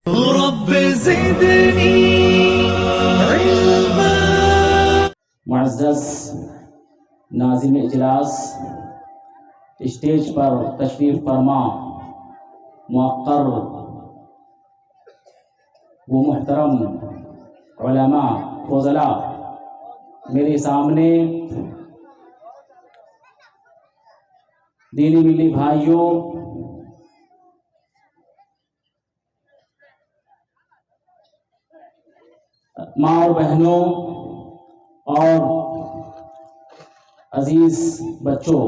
رب زدنی علما۔ معزز ناظم اجلاس، اسٹیج پر تشریف فرما موقر وہ محترم علماء فضلاء، میرے سامنے دینی ملی بھائیوں، ماں اور بہنوں اور عزیز بچوں،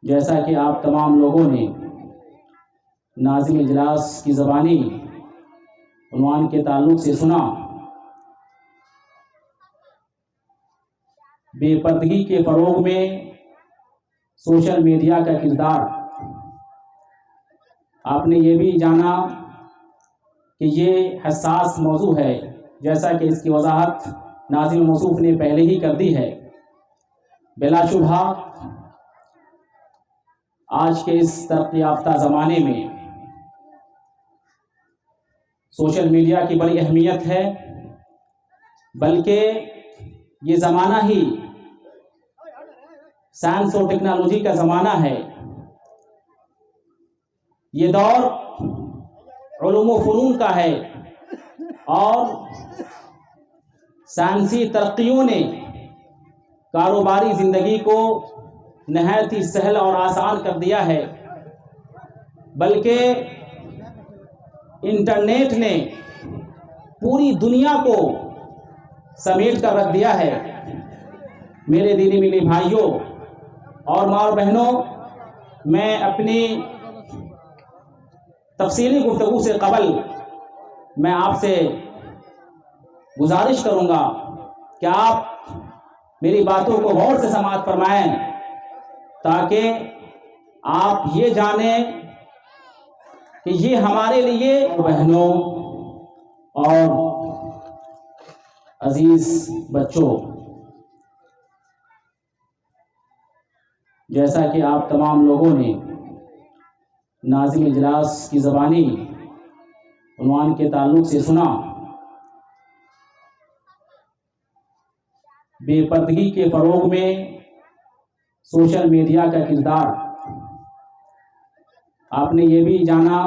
جیسا کہ آپ تمام لوگوں نے ناظم اجلاس کی زبانی عنوان کے تعلق سے سنا، بے پردگی کے فروغ میں سوشل میڈیا کا کردار۔ آپ نے یہ بھی جانا کہ یہ حساس موضوع ہے، جیسا کہ اس کی وضاحت ناظم موصوف نے پہلے ہی کر دی ہے۔ بلا شبہ آج کے اس ترقی یافتہ زمانے میں سوشل میڈیا کی بڑی اہمیت ہے، بلکہ یہ زمانہ ہی سائنس اور ٹیکنالوجی کا زمانہ ہے۔ یہ دور علوم و فنون کا ہے اور سائنسی ترقیوں نے کاروباری زندگی کو نہایت ہی سہل اور آسان کر دیا ہے، بلکہ انٹرنیٹ نے پوری دنیا کو سمیٹ کر رکھ دیا ہے۔ میرے دینی ملی بھائیوں اور ماں اور بہنوں، میں اپنی تفصیلی گفتگو سے قبل میں آپ سے گزارش کروں گا کہ آپ میری باتوں کو غور سے سماعت فرمائیں، تاکہ آپ یہ جانیں کہ یہ ہمارے لیے بہنوں اور عزیز بچوں، جیسا کہ آپ تمام لوگوں نے ناظم اجلاس کی زبانی عنوان کے تعلق سے سنا، بے پردگی کے فروغ میں سوشل میڈیا کا کردار۔ آپ نے یہ بھی جانا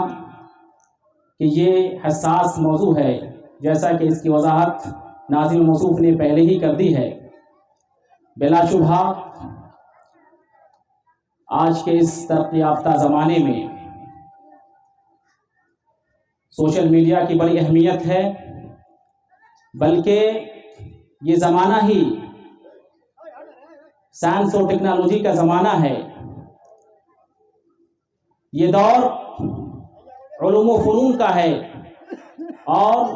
کہ یہ حساس موضوع ہے، جیسا کہ اس کی وضاحت ناظم موصوف نے پہلے ہی کر دی ہے۔ بلا شبہ آج کے اس ترقی یافتہ زمانے میں سوشل میڈیا کی بڑی اہمیت ہے، بلکہ یہ زمانہ ہی سائنس اور ٹیکنالوجی کا زمانہ ہے۔ یہ دور علوم و فنون کا ہے اور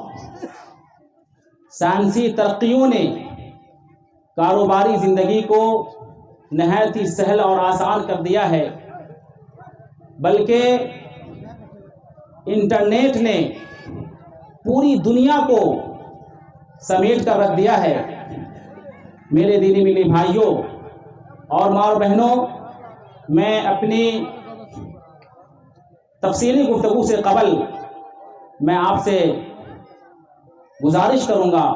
سائنسی ترقیوں نے کاروباری زندگی کو نہایت ہی سہل اور آسان کر دیا ہے، بلکہ انٹرنیٹ نے پوری دنیا کو سمیٹ کر رکھ دیا ہے۔ میرے دینی ملی بھائیوں اور ماں اور بہنوں، میں اپنی تفصیلی گفتگو سے قبل میں آپ سے گزارش کروں گا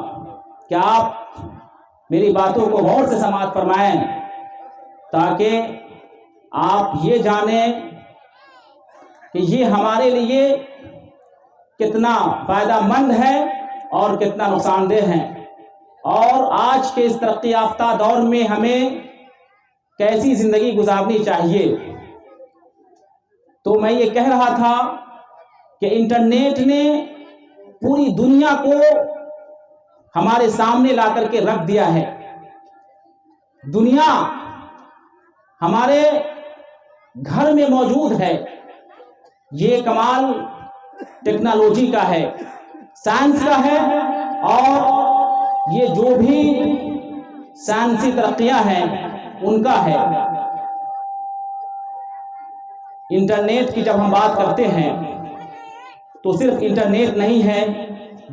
کہ آپ میری باتوں کو غور سے سماعت فرمائیں، تاکہ آپ یہ جانیں کہ یہ ہمارے لیے کتنا فائدہ مند ہے اور کتنا نقصان دہ ہے، اور آج کے اس ترقی یافتہ دور میں ہمیں کیسی زندگی گزارنی چاہیے۔ تو میں یہ کہہ رہا تھا کہ انٹرنیٹ نے پوری دنیا کو ہمارے سامنے لا کر کے رکھ دیا ہے۔ دنیا ہمارے گھر میں موجود ہے۔ یہ کمال ٹیکنالوجی کا ہے، سائنس کا ہے، اور یہ جو بھی سائنسی ترقیاں ہیں ان کا ہے۔ انٹرنیٹ کی جب ہم بات کرتے ہیں تو صرف انٹرنیٹ نہیں ہے،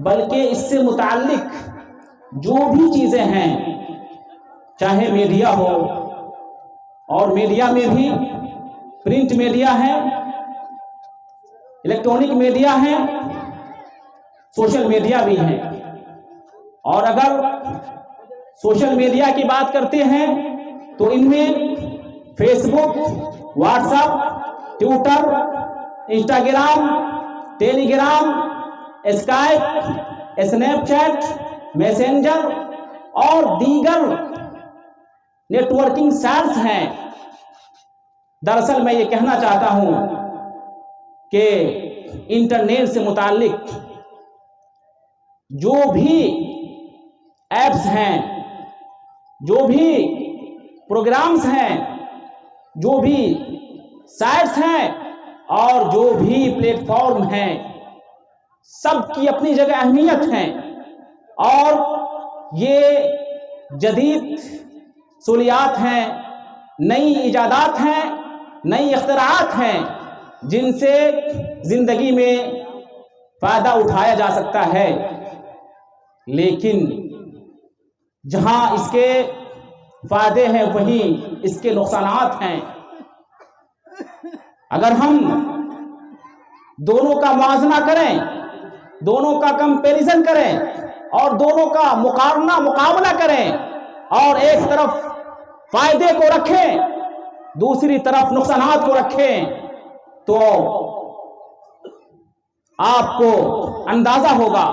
بلکہ اس سے متعلق جو بھی چیزیں ہیں، چاہے میڈیا ہو، اور میڈیا میں بھی پرنٹ میڈیا ہے الیکٹرانک میڈیا ہیں، سوشل میڈیا بھی ہیں. اور اگر سوشل میڈیا کی بات کرتے ہیں تو ان میں Facebook, WhatsApp, Twitter, Instagram, Telegram, Skype, Snapchat, Messenger اور دیگر نیٹ ورکنگ سائٹس ہیں. دراصل میں یہ کہنا چاہتا ہوں کہ انٹرنیٹ سے متعلق جو بھی ایپس ہیں، جو بھی پروگرامز ہیں، جو بھی سائٹس ہیں اور جو بھی پلیٹ فارم ہیں، سب کی اپنی جگہ اہمیت ہے. اور یہ جدید سہولیات ہیں، نئی ایجادات ہیں، نئی اختراعات ہیں جن سے زندگی میں فائدہ اٹھایا جا سکتا ہے. لیکن جہاں اس کے فائدے ہیں وہیں اس کے نقصانات ہیں. اگر ہم دونوں کا موازنہ کریں، دونوں کا کمپیریزن کریں اور دونوں کا مقابلہ کریں اور ایک طرف فائدے کو رکھیں، دوسری طرف نقصانات کو رکھیں، تو آپ کو اندازہ ہوگا،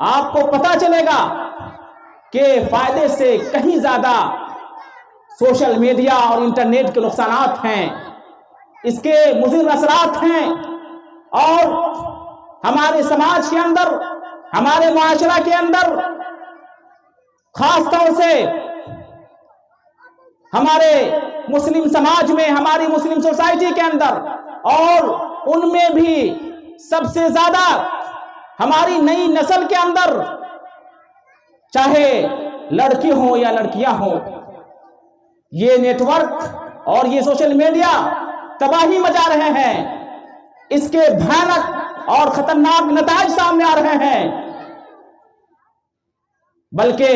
آپ کو پتہ چلے گا کہ فائدے سے کہیں زیادہ سوشل میڈیا اور انٹرنیٹ کے نقصانات ہیں، اس کے مضر اثرات ہیں. اور ہمارے سماج کے اندر، ہمارے معاشرہ کے اندر، خاص طور سے ہمارے مسلم سماج میں، ہماری مسلم سوسائٹی کے اندر، اور ان میں بھی سب سے زیادہ ہماری نئی نسل کے اندر، چاہے لڑکی ہوں یا لڑکیاں ہوں، یہ نیٹ ورک اور یہ سوشل میڈیا تباہی مچا رہے ہیں. اس کے بھیانک اور خطرناک نتائج سامنے آ رہے ہیں. بلکہ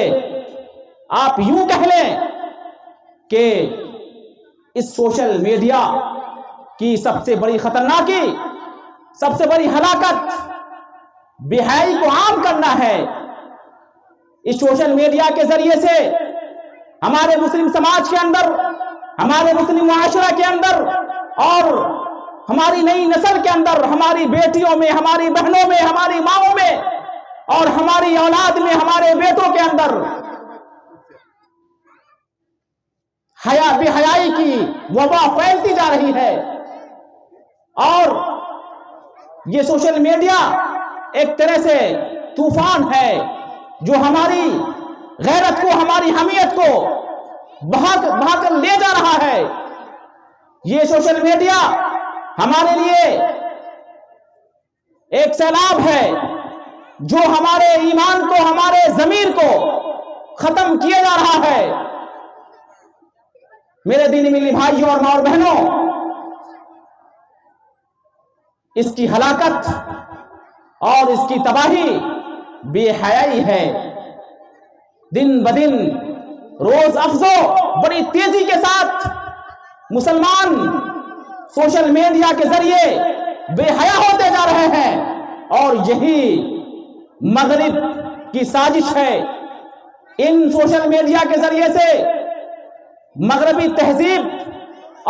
آپ یوں کہہ لیں کہ اس سوشل میڈیا کی سب سے بڑی خطرناکی، سب سے بڑی ہلاکت بے حیائی کو عام کرنا ہے. اس سوشل میڈیا کے ذریعے سے ہمارے مسلم سماج کے اندر، ہمارے مسلم معاشرہ کے اندر اور ہماری نئی نسل کے اندر، ہماری بیٹیوں میں، ہماری بہنوں میں، ہماری ماؤں میں اور ہماری اولاد میں، ہمارے بیٹوں کے اندر بے حیائی کی وبا پھیلتی جا رہی ہے. اور یہ سوشل میڈیا ایک طرح سے طوفان ہے جو ہماری غیرت کو، ہماری حمیت کو بہا کر لے جا رہا ہے. یہ سوشل میڈیا ہمارے لیے ایک سیلاب ہے جو ہمارے ایمان کو، ہمارے ضمیر کو ختم کیے جا رہا ہے. میرے دینی ملی بھائیوں اور ماں اور بہنوں، اس کی ہلاکت اور اس کی تباہی بے حیائی ہے. دن بدن، روز افزو، بڑی تیزی کے ساتھ مسلمان سوشل میڈیا کے ذریعے بے حیا ہوتے جا رہے ہیں. اور یہی مغرب کی سازش ہے. ان سوشل میڈیا کے ذریعے سے مغربی تہذیب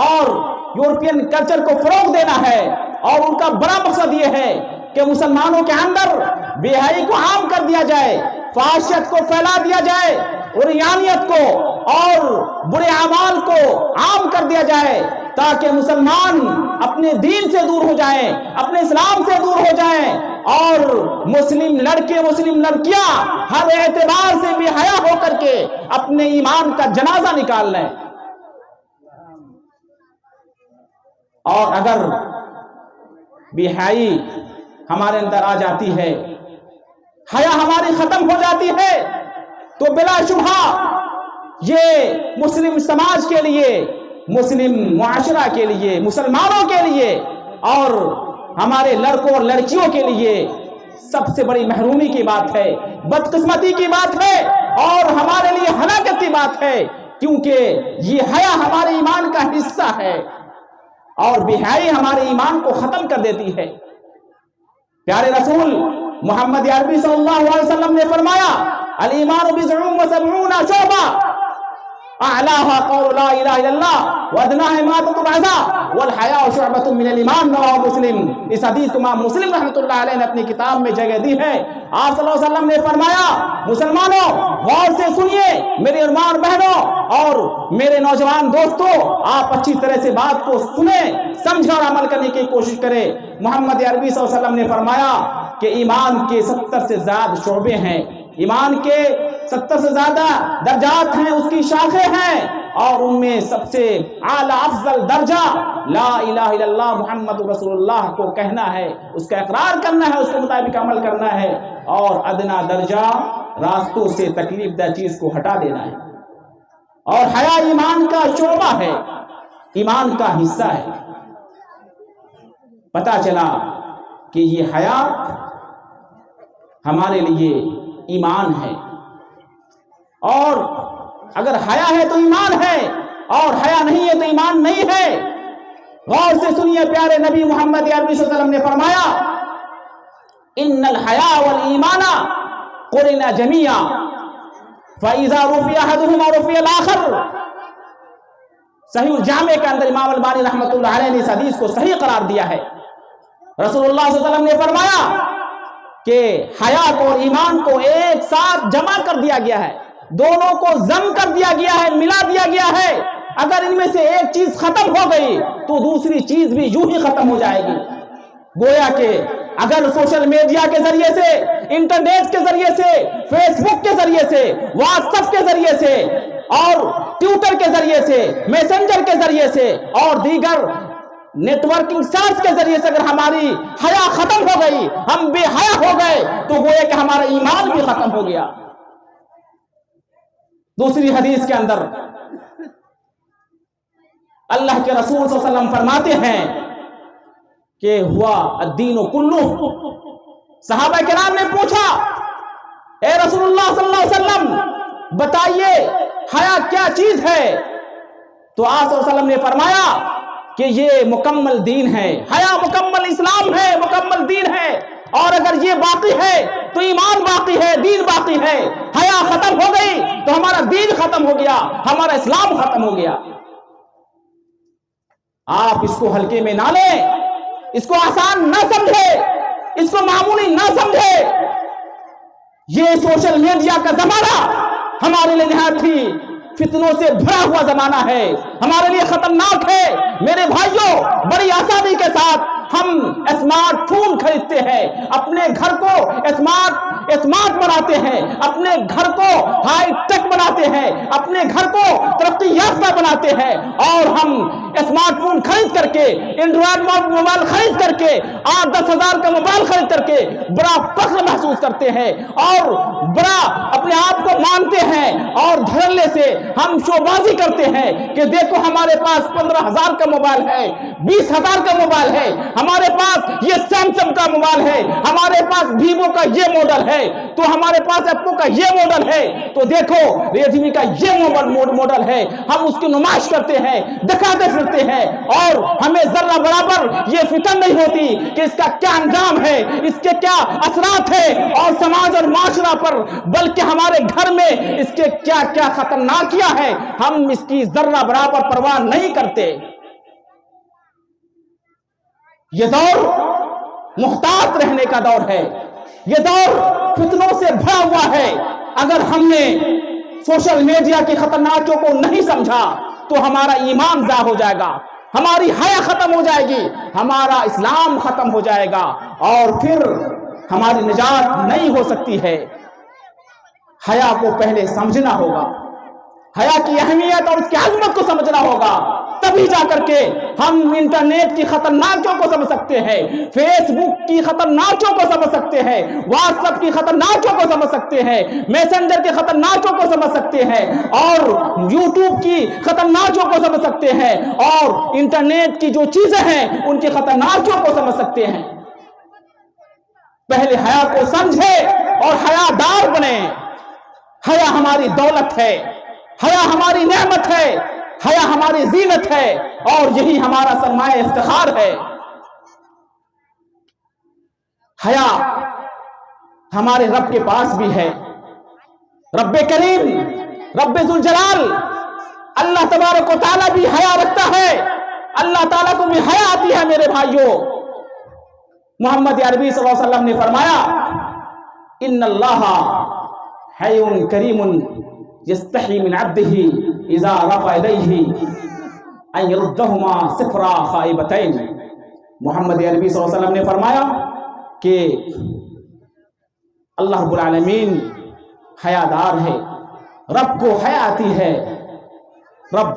اور یورپین کلچر کو فروغ دینا ہے. اور ان کا بڑا مقصد یہ ہے کہ مسلمانوں کے اندر بے حیائی کو عام کر دیا جائے، فحاشیت کو پھیلا دیا جائے، عریانیت کو اور برے اعمال کو عام کر دیا جائے، تاکہ مسلمان اپنے دین سے دور ہو جائیں، اپنے اسلام سے دور ہو جائیں، اور مسلم لڑکے، مسلم لڑکیاں ہر اعتبار سے بے حیا ہو کر کے اپنے ایمان کا جنازہ نکال لیں. اور اگر بے حیائی ہمارے اندر آ جاتی ہے، حیا ہماری ختم ہو جاتی ہے، تو بلا شبہ یہ مسلم سماج کے لیے، مسلم معاشرہ کے لیے، مسلمانوں کے لیے اور ہمارے لڑکوں اور لڑکیوں کے لیے سب سے بڑی محرومی کی بات ہے، بدقسمتی کی بات ہے اور ہمارے لیے ہلاکت کی بات ہے. کیونکہ یہ حیا ہمارے ایمان کا حصہ ہے. اور بے حیائی ہمارے ایمان کو ختم کر دیتی ہے۔ پیارے رسول محمد عربی صلی اللہ علیہ وسلم نے فرمایا الایمان بضع وسبعون شعبہ اعلاها قول لا الہ الا اللہ وادناها اماطۃ الاذى والحیاء شعبۃ من الایمان، رواه مسلم۔ اس حدیث کو امام مسلم رحمۃ اللہ علیہ نے اپنی کتاب میں جگہ دی ہے۔ آپ صلی اللہ علیہ وسلم نے فرمایا مسلمانوں غور سے سنیے، میرے ایمان بہنوں اور میرے نوجوان دوستوں، آپ اچھی طرح سے بات کو سنیں، سمجھیں اور عمل کرنے کی کوشش کریں۔ محمد عربی صلی اللہ علیہ وسلم نے فرمایا کہ ایمان کے 70 سے زیادہ شعبے ہیں، ایمان کے 70 سے زیادہ درجات ہیں، اس کی شاخیں ہیں، اور ان میں سب سے اعلیٰ افضل درجہ لا الہ الا اللہ محمد رسول اللہ کو کہنا ہے، اس کا اقرار کرنا ہے، اس کے مطابق عمل کرنا ہے، اور ادنا درجہ راستوں سے تکلیف دہ چیز کو ہٹا دینا ہے۔ اور حیا ایمان کا شعبہ ہے، ایمان کا حصہ ہے۔ پتہ چلا کہ یہ حیا ہمارے لیے ایمان ہے، اور اگر حیا ہے تو ایمان ہے، اور حیا نہیں ہے تو ایمان نہیں ہے۔ غور سے سنیے، پیارے نبی محمد عربی صلی اللہ علیہ وسلم نے فرمایا ان الحیا والایمان قرنا جميعا فاذا رفع احدهما رفع الاخر۔ صحیح الجامع کے اندر امام البانی رحمۃ اللہ علیہ نے اس حدیث کو صحیح قرار دیا ہے۔ رسول اللہ صلی اللہ علیہ وسلم نے فرمایا کہ حیا کو اور ایمان کو ایک ساتھ جمع کر دیا گیا ہے، دونوں کو ضم کر دیا گیا ہے، ملا دیا گیا ہے۔ اگر ان میں سے ایک چیز ختم ہو گئی تو دوسری چیز بھی یوں ہی ختم ہو جائے گی۔ گویا کہ اگر سوشل میڈیا کے ذریعے سے، انٹرنیٹ کے ذریعے سے، فیس بک کے ذریعے سے، واٹس ایپ کے ذریعے سے، اور ٹویٹر کے ذریعے سے، میسنجر کے ذریعے سے، اور دیگر نیٹ ورکنگ سائٹس کے ذریعے سے اگر ہماری حیا ختم ہو گئی، ہم بے حیا ہو گئے، تو گویا کہ ہمارا ایمان بھی ختم ہو گیا۔ دوسری حدیث کے اندر اللہ کے رسول صلی اللہ علیہ وسلم فرماتے ہیں کہ ہوا الدین کلہ۔ صحابہ کرام نے پوچھا اے رسول اللہ صلی اللہ علیہ وسلم بتائیے حیا کیا چیز ہے؟ تو آپ صلی اللہ علیہ وسلم نے فرمایا کہ یہ مکمل دین ہے، حیا مکمل اسلام ہے، مکمل دین ہے، اور اگر یہ باقی ہے تو ایمان باقی ہے، دین باقی ہے۔ حیا ختم ہو گئی تو ہمارا دین ختم ہو گیا، ہمارا اسلام ختم ہو گیا۔ آپ اس کو ہلکے میں نہ لیں، اس کو آسان نہ سمجھے، اس کو معمولی نہ سمجھے۔ یہ سوشل میڈیا کا زمانہ ہمارے لیے نہایت ہی فتنوں سے بھرا ہوا زمانہ ہے، ہمارے لیے خطرناک ہے۔ میرے بھائیوں، بڑی آسانی کے ساتھ ہم اسمارٹ فون خریدتے ہیں، اپنے گھر کو اسمارٹ بناتے ہیں، اپنے گھر کو ہائی ٹیک بناتے ہیں، اپنے گھر کو ترقی یافتہ بناتے ہیں، اور ہم اسمارٹ فون خرید کر کے، اینڈرائڈ موبائل خرید کر کے، 8-10 ہزار کا موبائل خرید کر کے بڑا فخر محسوس کرتے ہیں، اور بڑا اپنے آپ کو مانتے ہیں، اور دھڑلے سے ہم شو بازی کرتے ہیں کہ دیکھو ہمارے پاس 15,000 کا موبائل ہے، 20,000 کا موبائل ہے، ہمارے پاس یہ سیمسنگ کا موبائل ہے، ہمارے پاس ویوو کا یہ ماڈل ہے، تو ہمارے پاس ایپو کا یہ ماڈل ہے، تو دیکھو ریڈمی کا یہ ماڈل ہے۔ ہم اس کی نمائش کرتے ہیں، دکھاتے پھرتے ہیں، اور ہمیں ذرہ برابر یہ فکر نہیں ہوتی کہ اس کا کیا انجام ہے، اس کے کیا اثرات ہیں اور سماج اور معاشرہ پر، بلکہ ہمارے گھر میں اس کے کیا کیا خطرناکیاں ہیں، ہم اس کی ذرہ برابر پرواہ نہیں کرتے۔ یہ دور محتاط رہنے کا دور ہے، یہ دور فتنوں سے بھرا ہوا ہے۔ اگر ہم نے سوشل میڈیا کی خطرناکیوں کو نہیں سمجھا تو ہمارا ایمان ضائع ہو جائے گا، ہماری حیا ختم ہو جائے گی، ہمارا اسلام ختم ہو جائے گا، اور پھر ہماری نجات نہیں ہو سکتی ہے۔ حیا کو پہلے سمجھنا ہوگا، حیا کی اہمیت اور اس کی عظمت کو سمجھنا ہوگا، تبھی جا کر کے ہم انٹرنیٹ کی خطرناکیوں کو سمجھ سکتے ہیں، فیس بک کی خطرناکیوں کو سمجھ سکتے ہیں، واٹس ایپ کی خطرناکیوں کو سمجھ سکتے ہیں، میسنجر کی خطرناکیوں کو سمجھ سکتے ہیں، اور یوٹیوب کی خطرناکیوں کو سمجھ سکتے ہیں، اور انٹرنیٹ کی جو چیزیں ہیں ان کی خطرناکیوں کو سمجھ سکتے ہیں۔ پہلے حیا کو سمجھے اور حیا دار بنے۔ حیا ہماری دولت ہے، حیا ہماری نعمت ہے، حیا ہماری زینت ہے اور یہی ہمارا سرمایہ افتخار ہے. حیا ہمارے رب کے پاس بھی ہے. رب کریم، رب ذوالجلال اللہ تبارک و تعالیٰ بھی حیا رکھتا ہے. اللہ تعالیٰ کو بھی حیا آتی ہے میرے بھائیوں. محمد عربی صلی اللہ علیہ وسلم نے فرمایا ان اللہ حی کریم یستحی من عبدہ اذا رفع یدیہ ان یردہما صفرا خائبتین. محمد عربی صلی اللہ علیہ وسلم نے فرمایا کہ اللہ رب العالمین حیادار ہے، رب کو حیا آتی ہے. رب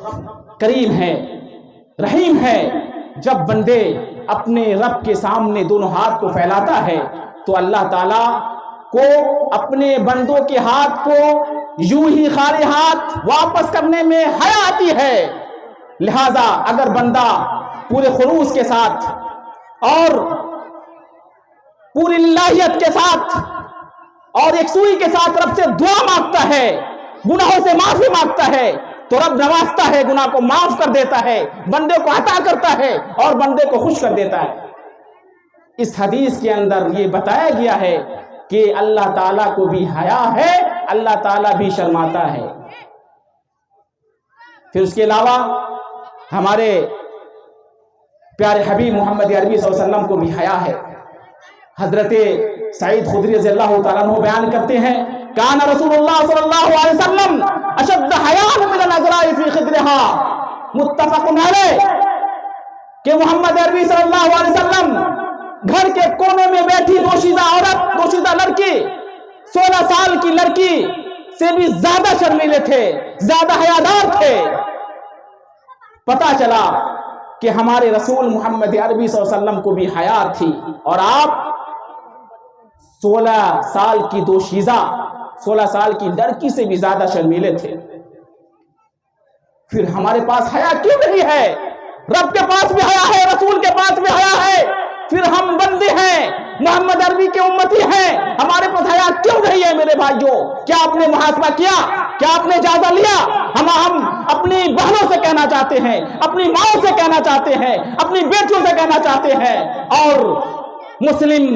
کریم ہے، رحیم ہے. جب بندے اپنے رب کے سامنے دونوں ہاتھ کو پھیلاتا ہے تو اللہ تعالیٰ کو اپنے بندوں کے ہاتھ کو یوں ہی خالی ہاتھ واپس کرنے میں حیا آتی ہے. لہذا اگر بندہ پورے خلوص کے ساتھ اور پوری للہیت کے ساتھ اور یکسوئی کے ساتھ رب سے دعا مانگتا ہے، گناہوں سے معافی مانگتا ہے، تو رب نوازتا ہے، گناہ کو معاف کر دیتا ہے، بندے کو عطا کرتا ہے اور بندے کو خوش کر دیتا ہے. اس حدیث کے اندر یہ بتایا گیا ہے کہ اللہ تعالیٰ کو بھی حیا ہے، اللہ تعالیٰ بھی شرماتا ہے. پھر اس کے علاوہ ہمارے پیارے حبیب محمد عربی صلی اللہ علیہ وسلم کو بھی حیا ہے. حضرت سعید خدری رضی اللہ تعالیٰ عنہ بیان کرتے ہیں کان رسول اللہ صلی اللہ علیہ وسلم اشد حیاء من العذراء فی خدرها. متفق علیہ کہ محمد عربی صلی اللہ علیہ وسلم گھر کے کونے میں بیٹھی دوشیزہ عورت، دوشیزہ لڑکی، 16 سال کی لڑکی سے بھی زیادہ شرمیلے تھے، زیادہ حیادار تھے. پتا چلا کہ ہمارے رسول محمد عربی صلی اللہ علیہ وسلم کو بھی حیا تھی اور آپ 16 سال کی دوشیزہ، 16 سال کی لڑکی سے بھی زیادہ شرمیلے تھے. پھر ہمارے پاس حیا کیوں نہیں ہے؟ رب کے پاس بھی حیا ہے، رسول کے پاس بھی حیا ہے، پھر ہم بندے ہیں، محمد عربی کے امتی ہیں، ہمارے پاس حیا کیوں نہیں ہے میرے بھائیوں؟ کیا آپ نے محاسبہ کیا؟ کیا آپ نے جائزہ لیا؟ ہم اپنی بہنوں سے کہنا چاہتے ہیں، اپنی ماں سے کہنا چاہتے ہیں، اپنی بیٹیوں سے کہنا چاہتے ہیں اور مسلم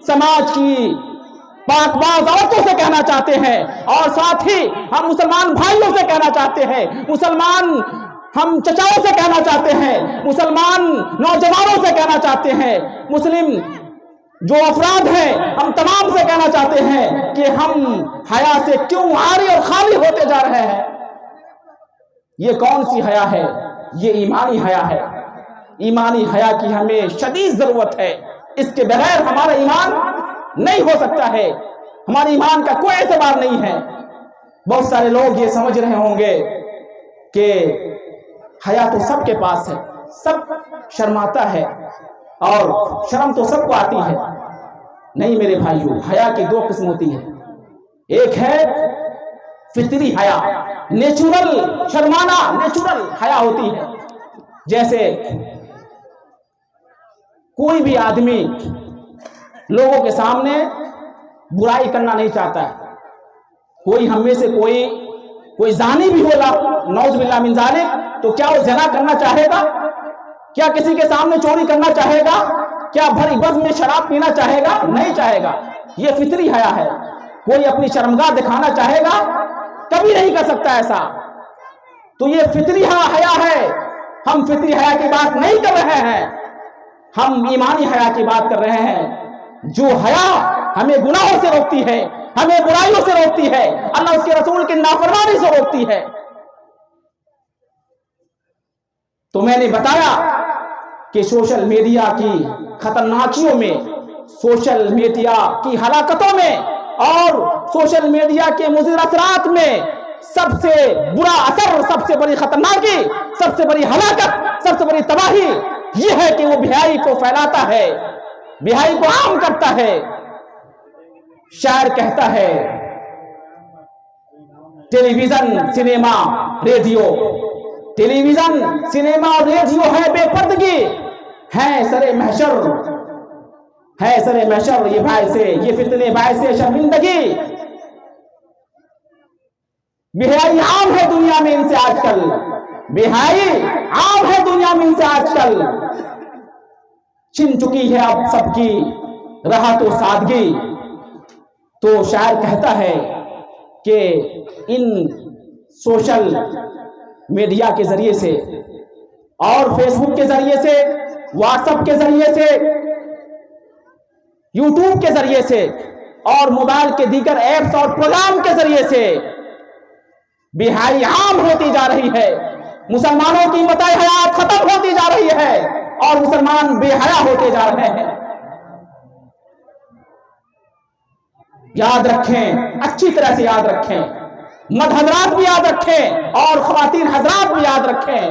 سماج کی پاک باز عورتوں سے کہنا چاہتے ہیں اور ساتھ ہی ہم مسلمان بھائیوں سے کہنا چاہتے ہیں، مسلمان ہم چچاؤں سے کہنا چاہتے ہیں، مسلمان نوجوانوں سے کہنا چاہتے ہیں، مسلم جو افراد ہیں ہم تمام سے کہنا چاہتے ہیں کہ ہم حیا سے کیوں عاری اور خالی ہوتے جا رہے ہیں. یہ کون سی حیا ہے؟ یہ ایمانی حیا ہے. ایمانی حیا کی ہمیں شدید ضرورت ہے. اس کے بغیر ہمارا ایمان نہیں ہو سکتا ہے، ہمارے ایمان کا کوئی اعتبار نہیں ہے. بہت سارے لوگ یہ سمجھ رہے ہوں گے کہ حیا تو سب کے پاس ہے، سب شرماتا ہے اور شرم تو سب کو آتی ہے. نہیں میرے بھائیوں، حیا کی 2 قسم ہوتی ہے. ایک ہے فطری حیا، نیچرل شرمانا، نیچرل حیا ہوتی ہے. جیسے کوئی بھی آدمی لوگوں کے سامنے برائی کرنا نہیں چاہتا ہے. کوئی ہم میں سے کوئی زانی بھی ہوگا، نعوذ باللہ من ذالک، تو کیا وہ زنا کرنا چاہے گا؟ کیا کسی کے سامنے چوری کرنا چاہے گا؟ کیا بھری بس میں شراب پینا چاہے گا؟ نہیں چاہے گا. یہ فطری حیا ہے. کوئی اپنی شرمگاہ دکھانا چاہے گا؟ کبھی نہیں کر سکتا ایسا. تو یہ فطری حیا ہے. ہم فطری حیا کی بات نہیں کر رہے ہیں، ہم ایمانی حیا کی بات کر رہے ہیں. جو حیا ہمیں گناہوں سے روکتی ہے، ہمیں برائیوں سے روکتی ہے، اللہ اس کے رسول کی نافرمانی سے روکتی ہے. تو میں نے بتایا کہ سوشل میڈیا کی خطرناکیوں میں، سوشل میڈیا کی ہلاکتوں میں اور سوشل میڈیا کے مضر اثرات میں سب سے برا اثر، سب سے بڑی خطرناکی، سب سے بڑی ہلاکت، سب سے بڑی تباہی یہ ہے کہ وہ بھائی کو پھیلاتا ہے، بھائی کو عام کرتا ہے. شاعر کہتا ہے ٹیلی ویژن، سینما، ریڈیو، ٹیلی ویژن، سینما اور ریڈیو ہے بے پردگی، ہے سر محشر، ہے سر محشر، یہ باعث سے، یہ فتنے باعث سے شرمندگی. بے حیائی عام ہے دنیا میں ان سے آج کل. بے حیائی عام ہے دنیا میں ان سے آج کل چھن چکی ہے اب سب کی راحت و سادگی. تو شاعر کہتا ہے کہ ان سوشل میڈیا کے ذریعے سے اور فیس بک کے ذریعے سے، واٹس ایپ کے ذریعے سے، یوٹیوب کے ذریعے سے اور موبائل کے دیگر ایپس اور پروگرام کے ذریعے سے بے حیائی عام ہوتی جا رہی ہے. مسلمانوں کی متاع حیات ختم ہوتی جا رہی ہے اور مسلمان بے حیا ہوتے جا رہے ہیں. یاد رکھیں، اچھی طرح سے یاد رکھیں، مرد حضرات بھی یاد رکھیں اور خواتین حضرات بھی یاد رکھیں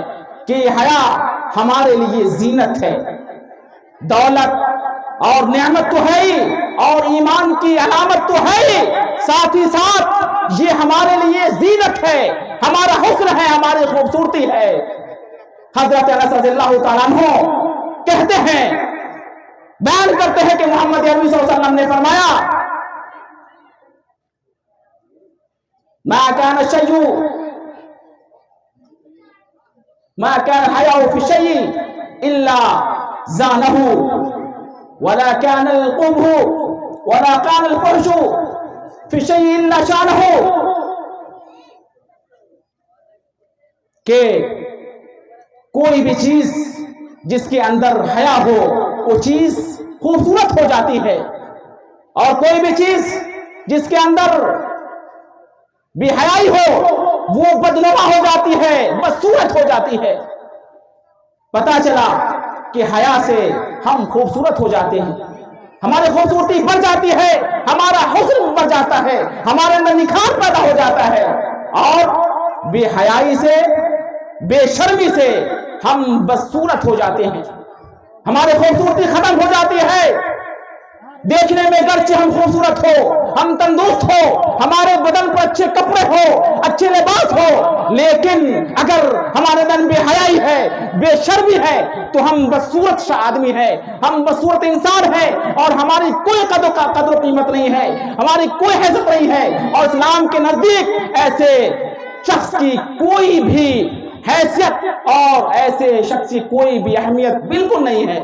کہ یہ حیا ہمارے لیے زینت ہے. دولت اور نعمت تو ہے ہی اور ایمان کی علامت تو ہے ہی، ساتھ ہی ساتھ یہ ہمارے لیے زینت ہے، ہمارا حسن ہے، ہماری خوبصورتی ہے. حضرت انس رضی اللہ تعالیٰ عنہ کہتے ہیں، بیان کرتے ہیں کہ محمد عربی صلی اللہ علیہ وسلم نے فرمایا، ما كان الحياء في شيء إلا زانه ولا كان القبح ولا كان الفحش في شيء إلا شانه. کہ کوئی بھی چیز جس کے اندر حیا ہو وہ چیز خوبصورت ہو جاتی ہے، اور کوئی بھی چیز جس کے اندر بے حیائی ہو وہ بدنما ہو جاتی ہے، بدصورت ہو جاتی ہے. پتا چلا کہ حیا سے ہم خوبصورت ہو جاتے ہیں، ہماری خوبصورتی بڑھ جاتی ہے، ہمارا حسن بڑھ جاتا ہے، ہمارے اندر نکھار پیدا ہو جاتا ہے. اور بے حیائی سے، بے شرمی سے ہم بدصورت ہو جاتے ہیں، ہماری خوبصورتی ختم ہو جاتی ہے. دیکھنے میں گرچہ ہم خوبصورت ہو، ہم تندرست ہو، ہمارے بدن پر اچھے کپڑے ہو، اچھے لباس ہو، لیکن اگر ہمارے دل بے حیائی ہے، بے شرمی ہے، تو ہم بدصورت آدمی ہے، ہم بدصورت انسان ہے اور ہماری کوئی قدر و قیمت نہیں ہے، ہماری کوئی حیثیت نہیں ہے. اور اسلام کے نزدیک ایسے شخص کی کوئی بھی حیثیت اور ایسے شخص کی کوئی بھی اہمیت بالکل نہیں ہے.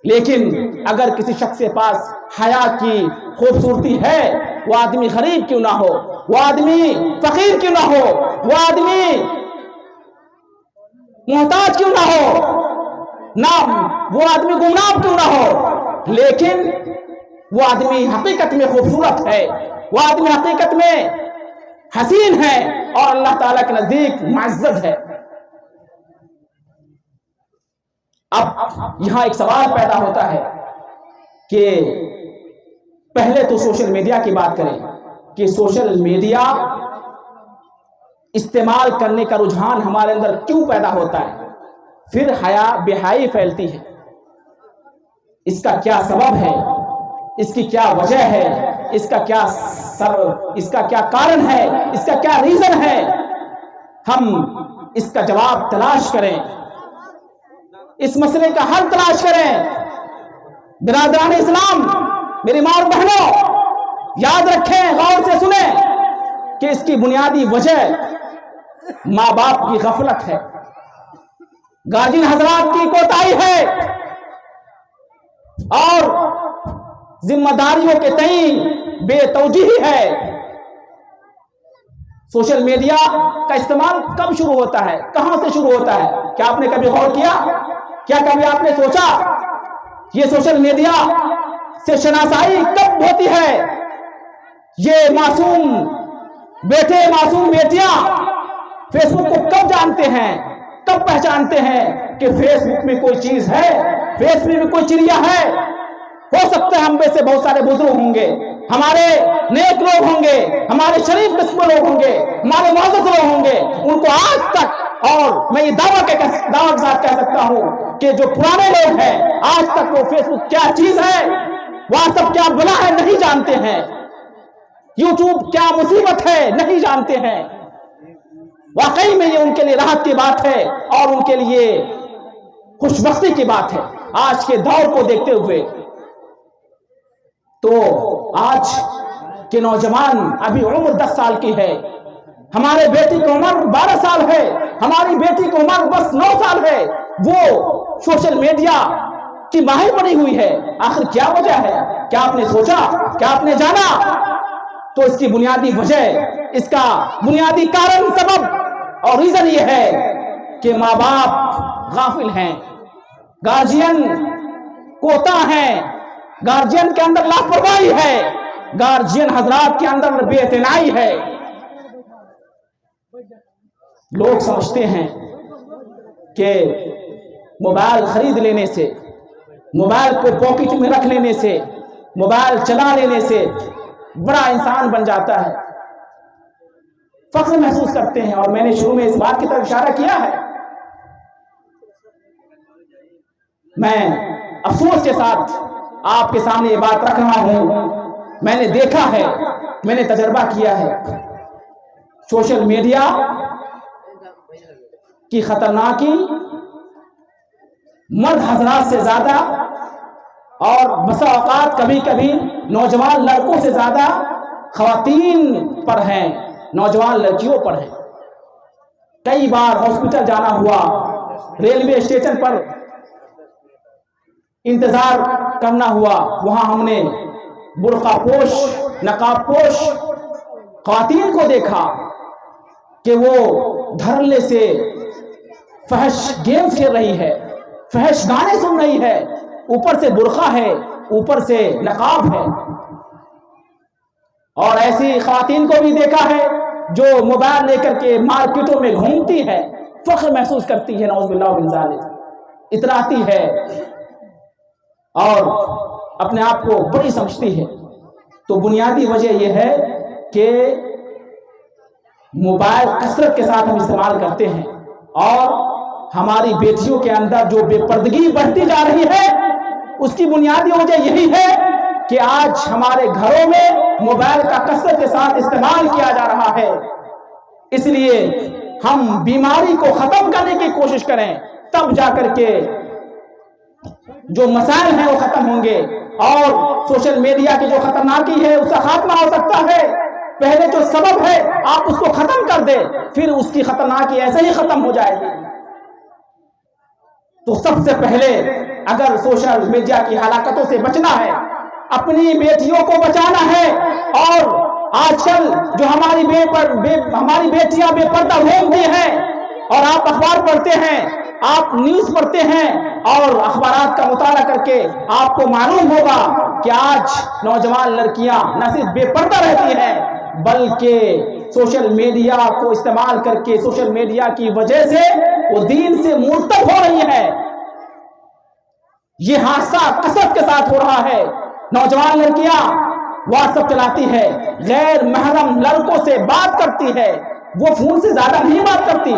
لیکن اگر کسی شخص کے پاس حیا کی خوبصورتی ہے، وہ آدمی غریب کیوں نہ ہو، وہ آدمی فقیر کیوں نہ ہو، وہ آدمی محتاج کیوں نہ ہو، نہ وہ آدمی گمراہ کیوں نہ ہو، لیکن وہ آدمی حقیقت میں خوبصورت ہے، وہ آدمی حقیقت میں حسین ہے اور اللہ تعالیٰ کے نزدیک معزز ہے. اب یہاں ایک سوال پیدا ہوتا ہے کہ پہلے تو سوشل میڈیا کی بات کریں کہ سوشل میڈیا استعمال کرنے کا رجحان ہمارے اندر کیوں پیدا ہوتا ہے، پھر حیا بے حیائی پھیلتی ہے. اس کا کیا سبب ہے، اس کی کیا وجہ ہے، اس کا کیا کارن ہے، اس کا کیا ریزن ہے. ہم اس کا جواب تلاش کریں، اس مسئلے کا حل تلاش کریں. برادران اسلام، میری ماں اور بہنوں، یاد رکھیں، غور سے سنیں کہ اس کی بنیادی وجہ ماں باپ کی غفلت ہے، گارجین حضرات کی کوتاہی ہے اور ذمہ داریوں کے تئیں بے توجہی ہے. سوشل میڈیا کا استعمال کب شروع ہوتا ہے، کہاں سے شروع ہوتا ہے؟ کیا آپ نے کبھی غور کیا؟ کیا کبھی آپ نے سوچا یہ سوشل میڈیا سے شناسائی کب ہوتی ہے؟ یہ معصوم بیٹے، معصوم بیٹیاں فیس بک کو کب جانتے ہیں، کب پہچانتے ہیں کہ فیس بک میں کوئی چیز ہے، فیس بک میں کوئی چڑیا ہے؟ ہو سکتا ہے ہم میں سے بہت سارے بزرگ ہوں گے، ہمارے نیک لوگ ہوں گے، ہمارے شریف قسم لوگ ہوں گے، ہمارے معزز لوگ ہوں گے، ان کو آج تک، اور میں یہ دعویٰ کے ساتھ کہہ سکتا ہوں کہ جو پرانے لوگ ہیں آج تک وہ فیس بک کیا چیز ہے، واٹس ایپ کیا بلا ہے نہیں جانتے ہیں، یوٹیوب کیا مصیبت ہے نہیں جانتے ہیں. واقعی میں یہ ان کے لیے راحت کی بات ہے اور ان کے لیے خوش بختی کی بات ہے. آج کے دور کو دیکھتے ہوئے تو آج کے نوجوان ابھی عمر 10 سال کی ہے، ہمارے بیٹی کی عمر 12 سال ہے، ہماری بیٹی کی عمر بس 9 سال ہے، وہ سوشل میڈیا کی ماہر بنی ہوئی ہے۔ آخر کیا وجہ ہے؟ کیا آپ نے سوچا؟ کیا آپ نے جانا؟ تو اس کی بنیادی وجہ، اس کا بنیادی کارن، سبب اور ریزن یہ ہے کہ ماں باپ غافل ہیں، گارجین کوتا ہیں، گارجین کے اندر لاپرواہی ہے، گارجین حضرات کے اندر بے اعتنائی ہے۔ لوگ سمجھتے ہیں کہ موبائل خرید لینے سے، موبائل کو پاکٹ میں رکھ لینے سے، موبائل چلا لینے سے بڑا انسان بن جاتا ہے، فخر محسوس کرتے ہیں۔ اور میں نے شروع میں اس بات کی طرف اشارہ کیا ہے، میں افسوس کے ساتھ آپ کے سامنے یہ بات رکھ رہا ہوں، میں نے دیکھا ہے، میں نے تجربہ کیا ہے، سوشل میڈیا کی خطرناکی مرد حضرات سے زیادہ اور بسا اوقات کبھی کبھی نوجوان لڑکوں سے زیادہ خواتین پر ہیں، نوجوان لڑکیوں پر ہیں۔ کئی بار ہاسپٹل جانا ہوا، ریلوے اسٹیشن پر انتظار کرنا ہوا، وہاں ہم نے برقع پوش، نقاب پوش خواتین کو دیکھا کہ وہ دھڑلے سے فحش گیم کھیل رہی ہے، فحش گانے سن رہی ہے، اوپر سے برقع ہے، اوپر سے نقاب ہے۔ اور ایسی خواتین کو بھی دیکھا ہے جو موبائل لے کر کے مارکیٹوں میں گھومتی ہے، فخر محسوس کرتی ہے، نعوذ باللہ من ذالک، اتراتی ہے اور اپنے آپ کو بڑی سمجھتی ہے۔ تو بنیادی وجہ یہ ہے کہ موبائل کثرت کے ساتھ ہم استعمال کرتے ہیں، اور ہماری بیٹیوں کے اندر جو بے پردگی بڑھتی جا رہی ہے، اس کی بنیادی وجہ یہی ہے کہ آج ہمارے گھروں میں موبائل کا کثرت کے ساتھ استعمال کیا جا رہا ہے۔ اس لیے ہم بیماری کو ختم کرنے کی کوشش کریں، تب جا کر کے جو مسائل ہیں وہ ختم ہوں گے، اور سوشل میڈیا کی جو خطرناکی ہے اس کا خاتمہ ہو سکتا ہے۔ پہلے جو سبب ہے آپ اس کو ختم کر دیں، پھر اس کی خطرناکی ایسے ہی ختم ہو جائے گی۔ تو سب سے پہلے اگر سوشل میڈیا کی ہلاکتوں سے بچنا ہے، اپنی بیٹیوں کو بچانا ہے، اور آج کل جو ہماری بیٹیاں بے پردہ گھومتی ہیں، اور آپ اخبار پڑھتے ہیں، آپ نیوز پڑھتے ہیں، اور اخبارات کا مطالعہ کر کے آپ کو معلوم ہوگا کہ آج نوجوان لڑکیاں نہ صرف بے پردہ رہتی ہیں، بلکہ سوشل میڈیا کو استعمال کر کے، سوشل میڈیا کی وجہ سے وہ دین سے مرتد ہو رہی ہے۔ یہ حادثہ کثرت کے ساتھ ہو رہا ہے۔ نوجوان لڑکیاں واٹس ایپ چلاتی ہے، غیر محرم لڑکوں سے بات کرتی ہے، وہ فون سے زیادہ نہیں بات کرتی،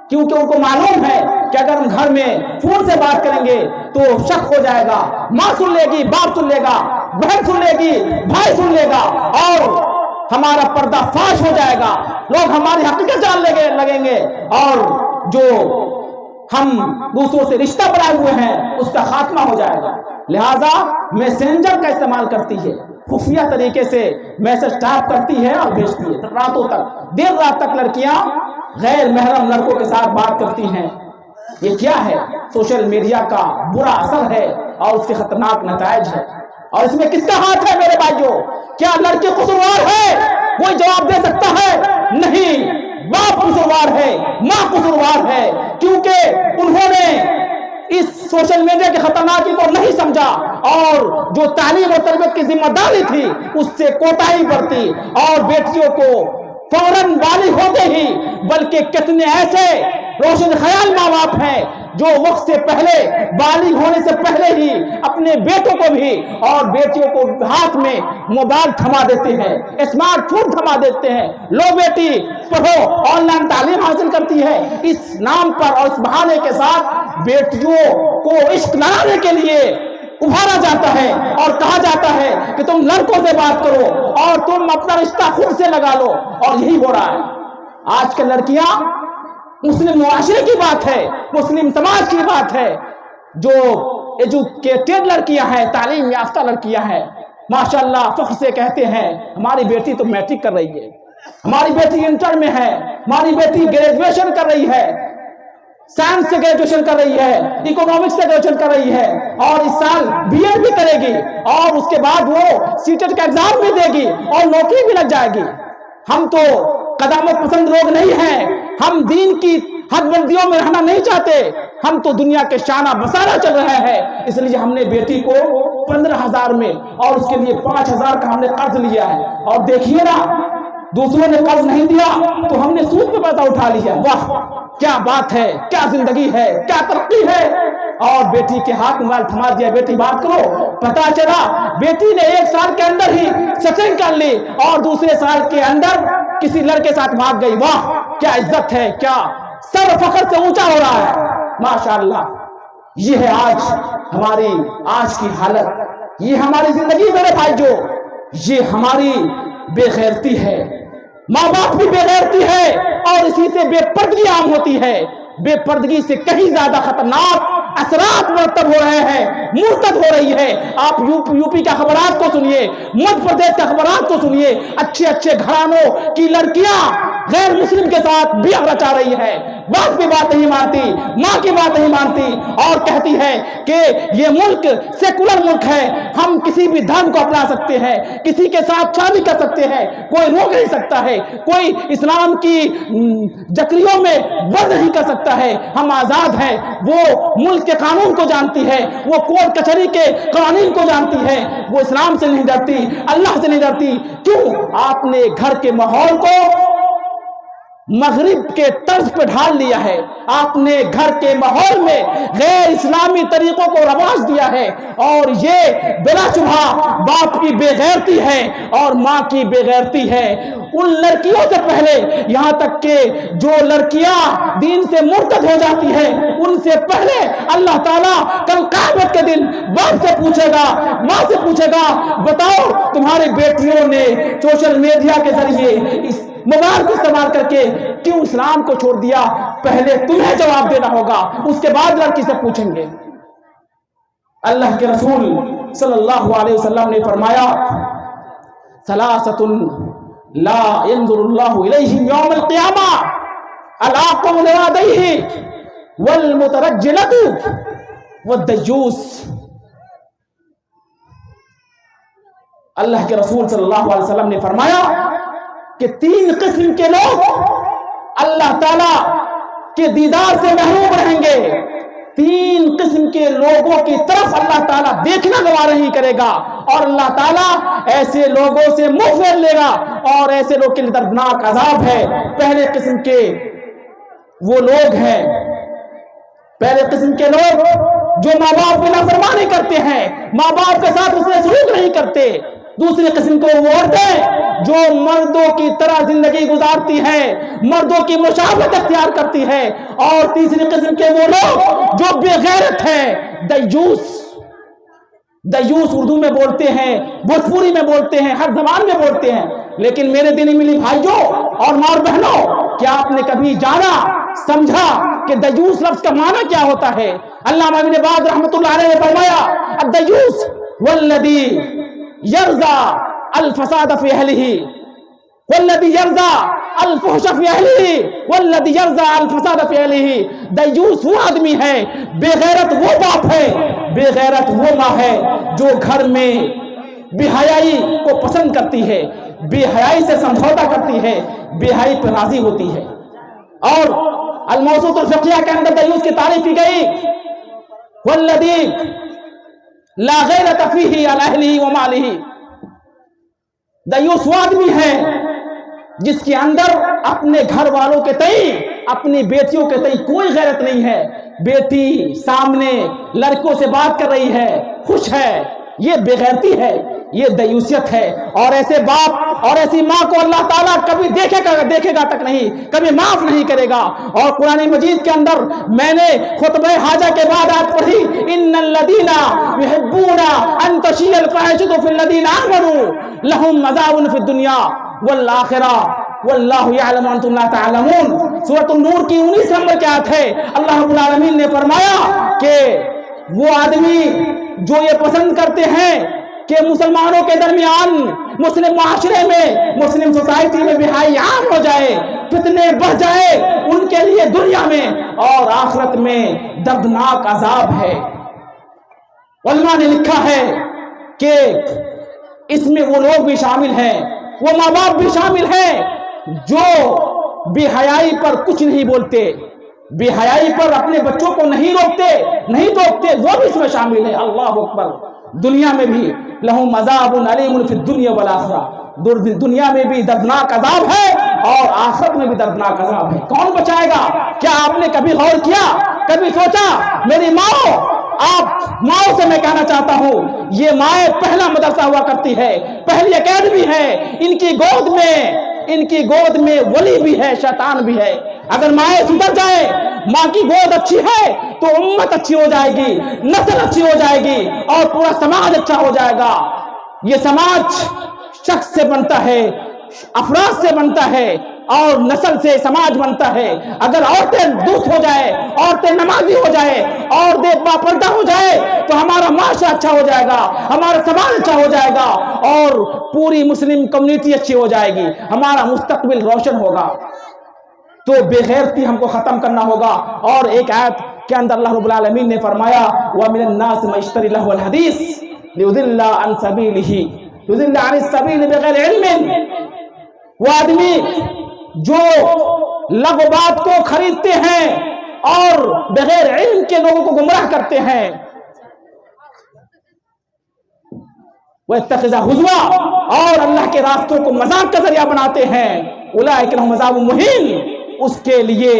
کیونکہ ان کو معلوم ہے کہ اگر ہم گھر میں فون سے بات کریں گے تو شک ہو جائے گا، ماں سن لے گی، باپ سن لے گا، بہن سن لے گی، بھائی سن لے گا، اور ہمارا پردہ فاش ہو جائے گا، لوگ ہماری حقیقت جاننے لگیں گے، اور جو ہم دوسروں سے رشتہ بنائے ہوئے ہیں اس کا خاتمہ ہو جائے گا۔ لہٰذا میسنجر کا استعمال کرتی ہے، خفیہ طریقے سے میسج ٹائپ کرتی ہے اور بھیجتی ہے، راتوں تک، دیر رات تک لڑکیاں غیر محرم لڑکوں کے ساتھ بات کرتی ہیں۔ یہ کیا ہے؟ سوشل میڈیا کا برا اثر ہے اور اس کے خطرناک نتائج ہے۔ اور اس میں کس کا ہاتھ ہے میرے بھائیوں؟ کیا لڑکی قصوروار ہے؟ کوئی جواب دے سکتا ہے؟ نہیں، باپ قصوروار ہے، ماں قصوروار ہے، کیونکہ انہوں نے اس سوشل میڈیا کی خطرناکی کو نہیں سمجھا، اور جو تعلیم اور تربیت کی ذمہ داری تھی اس سے کوتاہی برتی، اور بیٹیوں کو فوراً بالغ ہوتے ہی، بلکہ کتنے ایسے روشن خیال ماں باپ ہیں جو وقت سے پہلے، بالغ ہونے سے پہلے ہی اپنے بیٹوں کو بھی اور بیٹیوں کو ہاتھ میں موبائل تھما دیتے ہیں، اسمارٹ فون تھما دیتے ہیں۔ لو بیٹی پڑھو، آن لائن تعلیم حاصل کرتی ہے، اس نام پر اور اس بہانے کے ساتھ بیٹیوں کو عشق لانے کے لیے ابھارا جاتا ہے اور کہا جاتا ہے کہ تم لڑکوں سے بات کرو اور تم اپنا رشتہ خود سے لگا لو، اور یہی ہو رہا ہے۔ آج کل لڑکیاں، مسلم معاشرے کی بات ہے، مسلم سماج کی بات ہے، جو ایجوکیٹڈ لڑکیاں ہیں، تعلیم یافتہ لڑکیاں ہیں، ماشاءاللہ فخر سے کہتے ہیں ہماری بیٹی تو میٹرک کر رہی ہے، ہماری بیٹی انٹر میں ہے، ہماری بیٹی گریجویشن کر رہی ہے، سائنس سے گریجویشن کر رہی ہے، اکنامکس سے گریجویشن کر رہی ہے، اور اس سال بی ایڈ بھی کرے گی، اور اس کے بعد وہ سیٹیٹ کا ایگزام بھی دے گی اور نوکری بھی لگ جائے گی۔ ہم تو قدامت پسند لوگ نہیں ہیں، ہم دین کی حد بندیوں میں رہنا نہیں چاہتے، ہم تو دنیا کے شانہ بسانہ چل رہے ہیں۔ اس لیے ہم نے بیٹی کو 15,000 میں اور اس کے لیے 5,000 کا ہم نے قرض لیا ہے، اور دیکھیے نا دوسروں نے قرض نہیں دیا تو ہم نے سود پہ پیسہ اٹھا لیا۔ واہ کیا بات ہے، کیا زندگی ہے، کیا ترقی ہے۔ اور بیٹی کے ہاتھ موبائل تھما دیا، بیٹی بات کرو، پتا چلا بیٹی نے 1 سال کے اندر ہی سیٹنگ کر لی اور دوسرے سال کے اندر کسی لڑکے ساتھ بھاگ گئی۔ واہ کیا عزت ہے، کیا سر فخر سے اونچا ہو رہا ہے، ماشاءاللہ۔ یہ ہے ہماری آج کی حالت، یہ ہماری زندگی میرے بھائی، جو یہ ہماری بے غیرتی ہے۔ ماں باپ بھی بے غیرتی ہے اور اسی سے بے پردگی عام ہوتی ہے۔ بے پردگی سے کہیں زیادہ خطرناک اثرات مرتب ہو رہے ہیں، مرتد ہو رہی ہے۔ آپ یو پی کے اخبارات کو سنیے، مدھیہ پردیش کے اخبارات کو سنیے، اچھے اچھے گھرانوں کی لڑکیاں غیر مسلم کے ساتھ بیاہ رچا رہی ہے، باپ کی بات نہیں مانتی، ماں کی بات نہیں مانتی، اور کہتی ہے کہ یہ ملک سیکولر ملک ہے، ہم کسی بھی دھرم کو اپنا سکتے ہیں، کسی کے ساتھ شادی کر سکتے ہیں، کوئی روک نہیں سکتا ہے، کوئی اسلام کی جکریوں میں بند نہیں کر سکتا ہے، ہم آزاد ہیں۔ وہ ملک کے قانون کو جانتی ہے، وہ کورٹ کچہری کے قوانین کو جانتی ہے، وہ اسلام سے نہیں ڈرتی، اللہ سے نہیں ڈرتی۔ کیوں؟ آپ نے گھر کے ماحول کو مغرب کے طرز پہ ڈھال لیا ہے، آپ نے گھر کے ماحول میں غیر اسلامی طریقوں کو رواج دیا ہے، اور یہ بلا شبہ باپ کی بے غیرتی ہے اور ماں کی بے غیرتی ہے۔ ان لڑکیوں سے پہلے، یہاں تک کہ جو لڑکیاں دین سے مرتد ہو جاتی ہیں، ان سے پہلے اللہ تعالیٰ کل قیامت کے دن باپ سے پوچھے گا، ماں سے پوچھے گا، بتاؤ تمہاری بیٹیوں نے سوشل میڈیا کے ذریعے اس موبائل کو استعمال کر کے کیوں اسلام کو چھوڑ دیا؟ پہلے تمہیں جواب دینا ہوگا، اس کے بعد لڑکی سے پوچھیں گے۔ اللہ کے رسول صلی اللہ علیہ وسلم نے فرمایا، ثلاثۃ لا ينظر اللہ الیہم یوم القیامہ، العاق لوالدیہ والمترجلۃ والدیوس۔ اللہ کے رسول صلی اللہ علیہ وسلم نے فرمایا کہ 3 قسم کے لوگ اللہ تعالیٰ کے دیدار سے محروم رہیں گے۔ 3 قسم کے لوگوں کی طرف اللہ تعالیٰ دیکھنا گوارا نہیں کرے گا، اور اللہ تعالیٰ ایسے لوگوں سے منہ پھیر لے گا، اور ایسے لوگ کے لیے دردناک عذاب ہے۔ پہلے قسم کے وہ لوگ ہیں، پہلے قسم کے لوگ جو ماں باپ کی نافرمانی کرتے ہیں، ماں باپ کے ساتھ اس نے سلوک نہیں کرتے۔ دوسری قسم کو وہ عورتیں جو مردوں کی طرح زندگی گزارتی ہیں، مردوں کی مشابہت اختیار کرتی ہے۔ اور تیسری قسم کے وہ لوگ جو بے غیرت ہیں، دیوس۔ دیوس اردو میں بولتے ہیں، بھوجپوری میں بولتے ہیں، ہر زبان میں بولتے ہیں، لیکن میرے دینی ملی بھائیوں اور ماں اور بہنوں، کیا آپ نے کبھی جانا سمجھا کہ دیوس لفظ کا معنی کیا ہوتا ہے؟ علامہ ابن باز رحمۃ اللہ علیہ نے فرمایا، الدیوس والذی یرضى الفساد في اهله والذي يرضى الفحش في اهله والذي يرضى الفساد في اهله۔ دیوس وہ آدمی ہے، بے غیرت وہ باپ ہے، بے غیرت وہ ماں ہے جو گھر میں بے حیائی کو پسند کرتی ہے، بے حیائی سے سمجھوتا کرتی ہے، بے حیائی پر راضی ہوتی ہے۔ اور الموسوعۃ الفقہیہ کے اندر دیوس کی تعریف کی گئی، والذی لا غیرۃ فیہ علی اہلہ ومالہ۔ دیوس وہ آدمی ہے جس کے اندر اپنے گھر والوں کے تئیں، اپنی بیٹیوں کے تئیں کوئی غیرت نہیں ہے۔ بیٹی سامنے لڑکوں سے بات کر رہی ہے، خوش ہے، یہ بے غیرتی ہے، یہ دیوسیت ہے۔ اور ایسے باپ اور ایسی ماں کو اللہ تعالیٰ کبھی دیکھے گا تک نہیں، کبھی معاف نہیں کرے گا۔ اور قرآن مجید کے اندر میں نے خطبہ حاجہ کے بعد آیت پڑھی، ان الذین یحبون ان تشیع الفاحشۃ فی الذین آمنوا لہم عذاب فی الدنیا والآخرہ واللہ یعلم وانتم لا تعلمون۔ سورۃ النور کی 19 نمبر کی آیت ہے۔ اللہ رب العالمین نے فرمایا کہ وہ آدمی جو یہ پسند کرتے ہیں کہ مسلمانوں کے درمیان، مسلم معاشرے میں، مسلم سوسائٹی میں بے-حیائی عام ہو جائے، فتنے بڑھ جائے، ان کے لیے دنیا میں اور آخرت میں دردناک عذاب ہے۔ علماء نے لکھا ہے کہ اس میں وہ لوگ بھی شامل ہیں، وہ ماں باپ بھی شامل ہیں جو بے حیائی پر کچھ نہیں بولتے، بے حیائی پر اپنے بچوں کو نہیں روکتے، نہیں ٹوکتے، وہ بھی اس میں شامل ہے۔ اللہ اکبر۔ دنیا میں بھی لہم عذاب علیم فی الدنیا والآخرہ، دنیا میں بھی دردناک عذاب ہے اور آخرت میں بھی دردناک عذاب ہے۔ کون بچائے گا؟ کیا آپ نے کبھی غور کیا، کبھی سوچا؟ میری ماں، آپ ماں سے میں کہنا چاہتا ہوں، یہ مائیں پہلا مدرسہ ہوا کرتی ہے، پہلی اکیڈمی ہے، ان کی گود میں ولی بھی ہے، شیطان بھی ہے۔ اگر مائیں سدھر جائیں، ماں کی گود اچھی ہے تو امت اچھی ہو جائے گی، نسل اچھی ہو جائے گی اور پورا سماج اچھا ہو جائے گا۔ یہ سماج شخص سے بنتا ہے، افراد سے بنتا ہے اور نسل سے سماج بنتا ہے۔ اگر عورتیں دوست ہو جائے، عورتیں نمازی ہو جائے، عورتیں باپردہ ہو جائے تو ہمارا معاشرہ اچھا ہو جائے گا، ہمارا سماج اچھا ہو جائے گا اور پوری مسلم کمیونٹی اچھی ہو جائے گی، ہمارا مستقبل روشن ہوگا۔ تو بے غیرتی ہم کو ختم کرنا ہوگا۔ اور ایک آیت کے اندر اللہ رب العالمین نے فرمایا وَمِنَ النَّاسِ مَن يَشْتَرِي لَهْوَ الْحَدِيثِ لِيُضِلَّ عَن سَبِيلِهِ يُضِلَّ عَنِ السَّبِيلِ بِغَيْرِ عِلْمٍ۔ وہ آدمی جو لغو بات کو خریدتے ہیں اور بغیر علم کے لوگوں کو گمراہ کرتے ہیں، وَيَتَّخِذَ هُزُوًا، اور اللہ کے راستوں کو مذاق کا ذریعہ بناتے ہیں، اولئک لہم عذاب مہین، اس کے لیے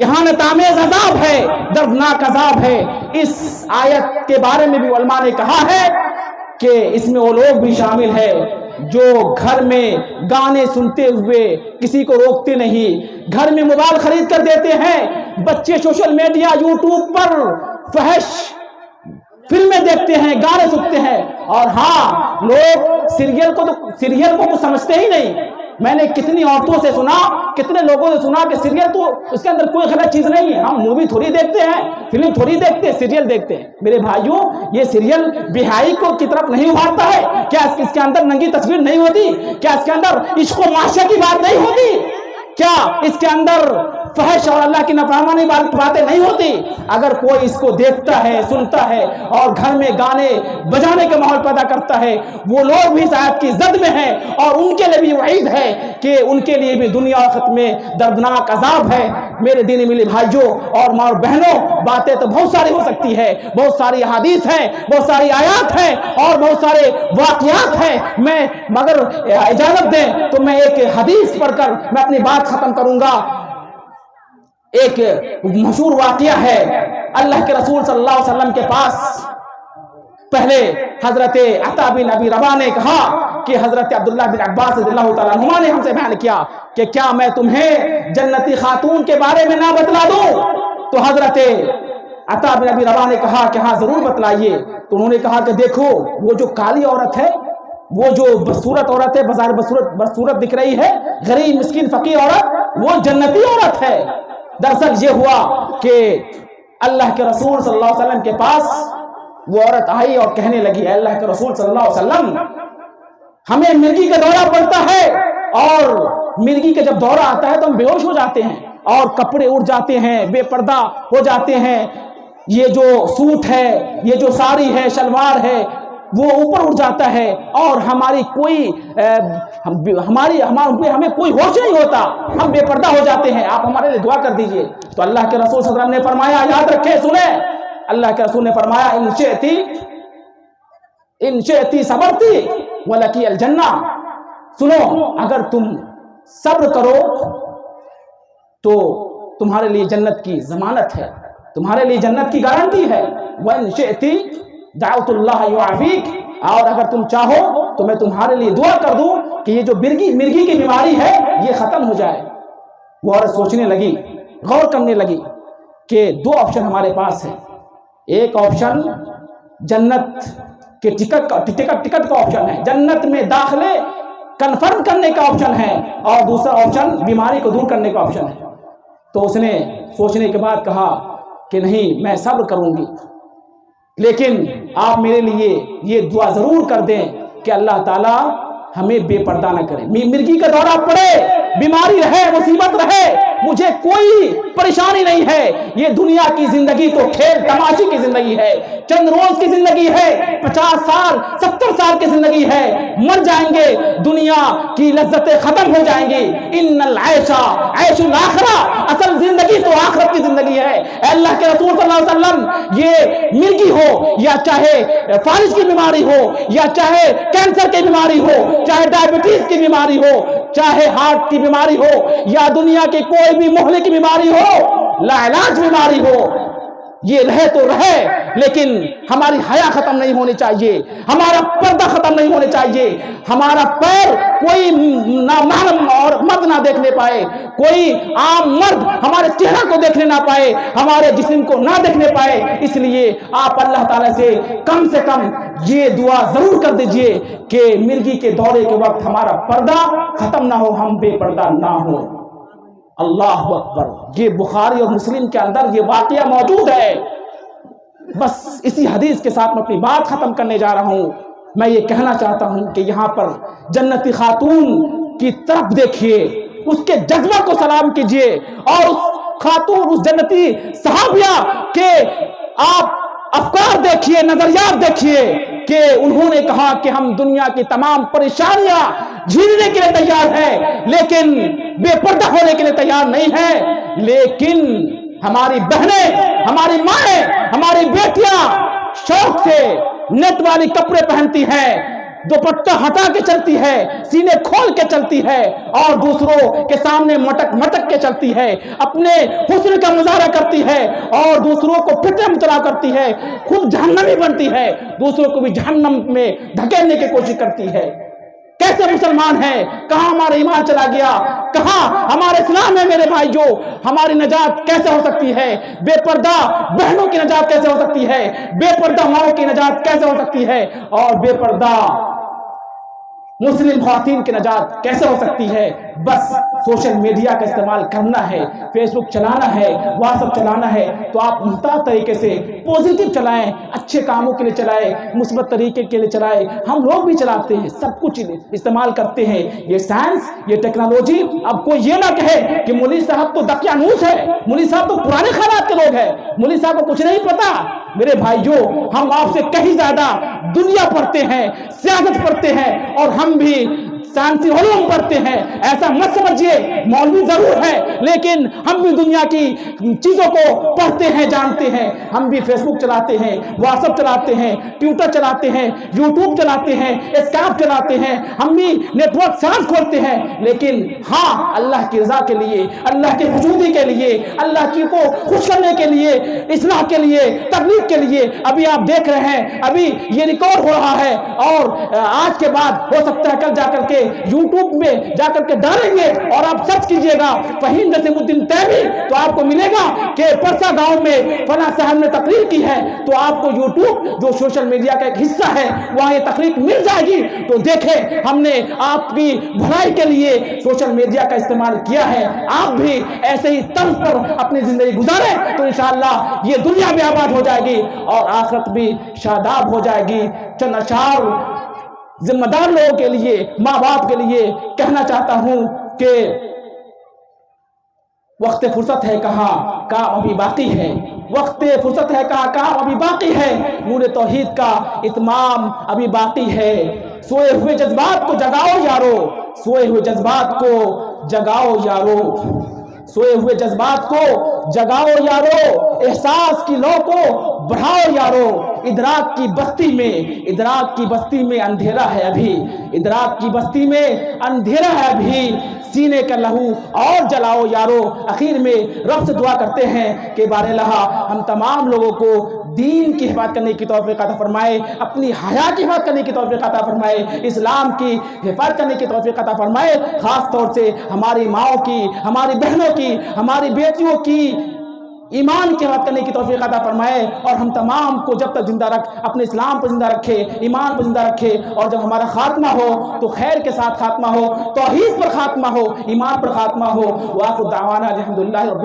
اہانت آمیز عذاب ہے، دردناک عذاب ہے۔ اس آیت کے بارے میں بھی علماء نے کہا ہے کہ اس میں وہ لوگ بھی شامل ہے جو گھر میں گانے سنتے ہوئے کسی کو روکتے نہیں، گھر میں موبائل خرید کر دیتے ہیں، بچے سوشل میڈیا یوٹیوب پر فحش فلمیں دیکھتے ہیں، گانے سنتے ہیں، اور ہاں لوگ سیریل کو سمجھتے ہی نہیں۔ میں نے کتنی عورتوں سے سنا، کتنے لوگوں سے سنا کہ سیریل تو اس کے اندر کوئی غلط چیز نہیں ہے، ہم مووی تھوڑی دیکھتے ہیں، فلم تھوڑی دیکھتے ہیں، سیریل دیکھتے ہیں۔ میرے بھائیوں، یہ سیریل بہائی کو کی طرف نہیں ابھارتا ہے کیا؟ اس کے اندر ننگی تصویر نہیں ہوتی کیا؟ اس کے اندر عشق و معاشرے کی بات نہیں ہوتی کیا؟ اس کے اندر فحش اور اللہ کی نافرمانی باتیں نہیں ہوتی؟ اگر کوئی اس کو دیکھتا ہے، سنتا ہے اور گھر میں گانے بجانے کا ماحول پیدا کرتا ہے، وہ لوگ بھی اس آیت کی زد میں ہیں اور ان کے لیے بھی وعید ہے کہ ان کے لیے بھی دنیا آخرت میں دردناک عذاب ہے۔ میرے دینی ملی بھائیوں اور ماں اور بہنوں، باتیں تو بہت ساری ہو سکتی ہے، بہت ساری حدیث ہیں، بہت ساری آیات ہیں اور بہت سارے واقعات ہیں، مگر اجازت دیں تو میں ایک حدیث پڑھ کر میں اپنی بات ختم کروں گا۔ ایک مشہور واقعہ ہے، اللہ کے رسول صلی اللہ علیہ وسلم کے پاس پہلے حضرت عطا بن ابی رباح نے کہا کہ حضرت عبداللہ بن عباس رضی اللہ تعالیٰ عنہما نے ہم سے بیان کیا کہ کیا میں تمہیں جنتی خاتون کے بارے میں نہ بتلا دوں؟ تو حضرت عطا بن ابی رباح نے کہا کہ ہاں ضرور بتلائیے۔ تو انہوں نے کہا کہ دیکھو، وہ جو کالی عورت ہے، وہ جو بدصورت عورت ہے، بظاہر بدصورت دکھ رہی ہے، غریب مسکین فقیر عورت، وہ جنتی عورت ہے۔ دراصل یہ ہوا کہ اللہ کے رسول صلی اللہ علیہ وسلم کے پاس وہ عورت آئی اور کہنے لگی، اے اللہ کے رسول صلی اللہ علیہ وسلم، ہمیں مرگی کا دورہ پڑتا ہے اور مرگی کا جب دورہ آتا ہے تو ہم بے ہوش ہو جاتے ہیں اور کپڑے اڑ جاتے ہیں، بے پردہ ہو جاتے ہیں، یہ جو سوٹ ہے، یہ جو ساری ہے، شلوار ہے، وہ اوپر اٹھ جاتا ہے اور ہمیں کوئی ہوش نہیں ہوتا، ہم بے پردہ ہو جاتے ہیں، آپ ہمارے لیے دعا کر دیجئے۔ تو اللہ کے رسول صلی اللہ علیہ وسلم نے فرمایا، یاد رکھیں، سنیں، اللہ کے رسول نے فرمایا، ان شئتی صبرتی ولکی الجنہ، سنو، اگر تم صبر کرو تو تمہارے لیے جنت کی ضمانت ہے، تمہارے لیے جنت کی گارنٹی ہے۔ وَإِن شِئْتِ دعوت اللہ یعافیک، اور اگر تم چاہو تو میں تمہارے لیے دعا کر دوں کہ یہ جو مرگی کی بیماری ہے یہ ختم ہو جائے۔ وہ عورت سوچنے لگی، غور کرنے لگی کہ دو آپشن ہمارے پاس ہیں، ایک آپشن جنت کے ٹکٹ کا آپشن ہے، جنت میں داخلے کنفرم کرنے کا آپشن ہے، اور دوسرا آپشن بیماری کو دور کرنے کا آپشن ہے۔ تو اس نے سوچنے کے بعد کہا کہ نہیں، میں صبر کروں گی، لیکن آپ میرے لیے یہ دعا ضرور کر دیں کہ اللہ تعالیٰ ہمیں بے پردہ نہ کرے. مرگی کا دورہ پڑے, بیماری رہے, مصیبت رہے, مجھے کوئی پریشانی نہیں ہے. یہ دنیا کی زندگی تو کھیل تماشی کی زندگی ہے, چند روز کی زندگی ہے, 50 سال 70 سال کی زندگی ہے. مر جائیں گے, دنیا کی لذتیں ختم ہو جائیں گی. ان العیش عیش الاخرہ, اصل زندگی تو آخرت کی زندگی ہے. اے اللہ کے رسول صلی اللہ علیہ وسلم, یہ مرگی ہو یا چاہے فالج کی بیماری ہو, یا چاہے کینسر کی بیماری ہو, چاہے ڈائبٹیز کی بیماری ہو, چاہے ہارٹ کی بیماری ہو, یا دنیا کی کوئی بھی مہلک کی بیماری ہو, لا علاج بیماری ہو, یہ رہے تو رہے, لیکن ہماری حیا ختم نہیں ہونی چاہیے, ہمارا پردہ ختم نہیں ہونے چاہیے, ہمارا پیر کوئی نامحرم اور مرد نہ دیکھنے پائے, کوئی عام مرد ہمارے چہرہ کو دیکھنے نہ پائے, ہمارے جسم کو نہ دیکھنے پائے. اس لیے آپ اللہ تعالیٰ سے کم یہ دعا ضرور کر دیجئے کہ مرگی کے دورے کے وقت ہمارا پردہ ختم نہ ہو, ہم بے پردہ نہ ہو. اللہ اکبر. یہ بخاری اور مسلم کے اندر یہ واقعہ موجود ہے. بس اسی حدیث کے ساتھ میں اپنی بات ختم کرنے جا رہا ہوں. میں یہ کہنا چاہتا ہوں کہ یہاں پر جنتی خاتون کی طرف دیکھیے, اس کے جذبہ کو سلام کیجئے, اور اس خاتون, اس جنتی صحابیہ کے آپ افکار دیکھیے, نظریات دیکھیے کہ انہوں نے کہا کہ ہم دنیا کی تمام پریشانیاں جھیلنے کے لیے تیار ہیں, لیکن بے پردہ ہونے کے لیے تیار نہیں ہیں. لیکن ہماری بہنیں, ہماری مائیں, ہماری بیٹیاں شوق سے نیٹ والی کپڑے پہنتی ہیں, دوپٹہ ہٹا کے چلتی ہے, سینے کھول کے چلتی ہے, اور دوسروں کے سامنے مٹک مٹک کے چلتی ہے, اپنے حسن کا مظاہرہ کرتی ہے, اور دوسروں کو فتنہ مبتلا کرتی ہے, خود جہنمی بنتی ہے, دوسروں کو بھی جہنم میں دھکیلنے کی کوشش کرتی ہے. کیسے مسلمان ہیں؟ کہاں ہمارا ایمان چلا گیا؟ کہاں ہمارا اسلام ہے؟ میرے بھائیو, ہماری نجات کیسے ہو سکتی ہے؟ بے پردہ بہنوں کی نجات کیسے ہو سکتی ہے؟ بے پردہ ماؤں کی نجات کیسے ہو سکتی ہے؟ اور بے پردہ مسلم خواتین کی نجات کیسے ہو سکتی ہے؟ بس سوشل میڈیا کا استعمال کرنا ہے, فیس بک چلانا ہے, واٹس ایپ چلانا ہے, تو آپ محتاط طریقے سے پوزیٹیو چلائیں, اچھے کاموں کے لیے چلائیں, مثبت طریقے کے لیے چلائیں. ہم لوگ بھی چلاتے ہیں, سب کچھ استعمال کرتے ہیں. یہ سائنس, یہ ٹیکنالوجی, اب کوئی یہ نہ کہے کہ مولوی صاحب تو دقیانوس ہے, مولوی صاحب تو پرانے خیالات کے لوگ ہیں, مولوی صاحب کو کچھ نہیں پتا. میرے بھائیو, ہم آپ سے کہیں زیادہ دنیا پڑھتے ہیں, سیاست پڑھتے ہیں, اور ہم بھی سائنسی علوم پڑھتے ہیں. ایسا مت سمجھیے, مولوی ضرور ہے, لیکن ہم بھی دنیا کی چیزوں کو پڑھتے ہیں, جانتے ہیں. ہم بھی فیس بک چلاتے ہیں, واٹس ایپ چلاتے ہیں, ٹویٹر چلاتے ہیں, یوٹیوب چلاتے ہیں, اسکائپ چلاتے ہیں, ہم بھی نیٹ ورک سائنس کھولتے ہیں. لیکن ہاں, اللہ کی رضا کے لیے, اللہ کی خوشنودی کے لیے, اللہ کی کو خوش کرنے کے لیے, اصلاح کے لیے, تبلیغ کے لیے. ابھی آپ دیکھ رہے ہیں, ابھی یہ ریکارڈ ہو رہا ہے, اور آج کے بعد ہو سکتا ہے کل جا کر کے یوٹیوب میں جا کر کے ڈالیں گے, اور آپ سرچ کیجئے گا فہیم نسیم الدین تیمی, تو آپ کو ملے گا کہ پرسا گاؤں میں فلاں صاحب نے تقریر کی ہے. تو آپ کو یوٹیوب, جو سوشل میڈیا کا ایک حصہ ہے, وہاں یہ تقریر مل جائے گی. تو دیکھیں, ہم نے آپ کی بھلائی کے لیے سوشل میڈیا کا استعمال کیا ہے. آپ بھی ایسے ہی طرز پر اپنی زندگی گزاریں, تو انشاءاللہ یہ دنیا بھی آباد ہو جائے گی, اور آخرت بھی شاداب ہو جائے گی. چند اشعار ذمہ دار لوگوں کے لیے, ماں باپ کے لیے کہنا چاہتا ہوں کہ وقت فرصت ہے کہاں, کام ابھی باقی ہے. وقت فرصت ہے کہاں, کام ابھی باقی ہے. نور توحید کا اتمام ابھی باقی ہے. سوئے ہوئے جذبات کو جگاؤ یارو, سوئے ہوئے جذبات کو جگاؤ یارو, سوئے ہوئے جذبات کو جگاؤ یارو, احساس کی لو کو بڑھاؤ یارو. ادراک کی بستی میں, ادراک کی بستی میں اندھیرا ہے ابھی, ادراک کی بستی میں اندھیرا ہے ابھی. سینے کا لہو اور جلاؤ یارو. اخیر میں رب سے دعا کرتے ہیں کہ بار الہ ہم تمام لوگوں کو دین کی حفاظت کرنے کی توفیق عطا فرمائے, اپنی حیا کی حفاظت کرنے کی توفیق عطا فرمائے, اسلام کی حفاظت کرنے کی توفیق عطا فرمائے. خاص طور سے ہماری ماؤں کی, ہماری بہنوں کی, ہماری بیٹیوں کی ایمان کی حفاظت کرنے کی توفیق عطا فرمائے. اور ہم تمام کو جب تک زندہ رکھ, اپنے اسلام پر زندہ رکھے, ایمان پر زندہ رکھے, اور جب ہمارا خاتمہ ہو تو خیر کے ساتھ خاتمہ ہو, توحید پر خاتمہ ہو, ایمان پر خاتمہ ہو. وآخر دعوانا الحمدللہ رب العالمین.